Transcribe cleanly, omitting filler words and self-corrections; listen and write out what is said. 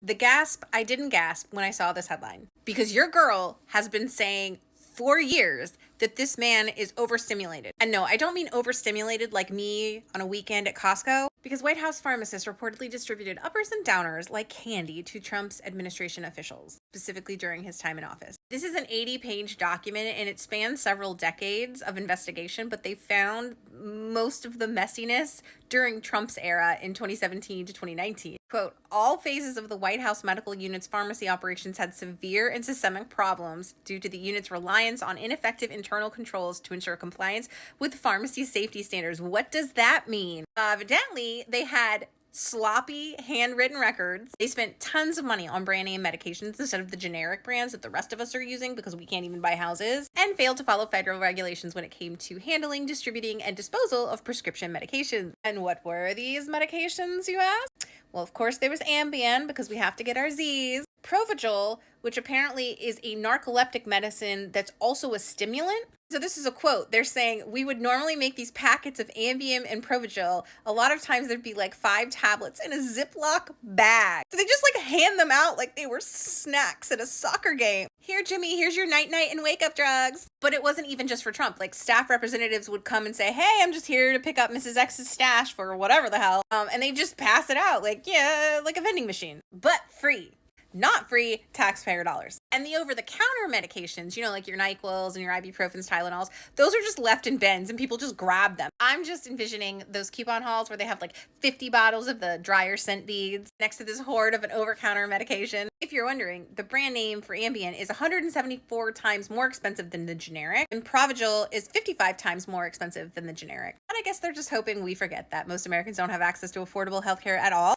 The gasp, I didn't gasp when I saw this headline because your girl has been saying for years that this man is overstimulated. And no, I don't mean overstimulated like me on a weekend at Costco, because White House pharmacists reportedly distributed uppers and downers like candy to Trump's administration officials, specifically during his time in office. This is an 80-page document and it spans several decades of investigation, but they found most of the messiness during Trump's era in 2017 to 2019. Quote, all phases of the White House medical unit's pharmacy operations had severe and systemic problems due to the unit's reliance on ineffective internal controls to ensure compliance with pharmacy safety standards. What does that mean? Evidently, they had sloppy handwritten records. They spent tons of money on brand name medications instead of the generic brands that the rest of us are using because we can't even buy houses, and failed to follow federal regulations when it came to handling, distributing, and disposal of prescription medications. And what were these medications, you ask? Well, of course, there was Ambien because we have to get our Z's. Provigil, which apparently is a narcoleptic medicine that's also a stimulant. So this is a quote. They're saying, we would normally make these packets of Ambien and Provigil. A lot of times there'd be like 5 tablets in a Ziploc bag. So they just like hand them out like they were snacks at a soccer game. Here, Jimmy, here's your night-night and wake-up drugs. But it wasn't even just for Trump. Like staff representatives would come and say, hey, I'm just here to pick up Mrs. X's stash for whatever the hell. And they just pass it out like, yeah, like a vending machine, but free. Not free, taxpayer dollars. And the over-the-counter medications, like your NyQuils and your ibuprofens, Tylenols, those are just left in bins and people just grab them. I'm just envisioning those coupon hauls where they have like 50 bottles of the dryer scent beads next to this hoard of an over-counter medication. If you're wondering, the brand name for Ambien is 174 times more expensive than the generic, and Provigil is 55 times more expensive than the generic. And I guess they're just hoping we forget that most Americans don't have access to affordable healthcare at all.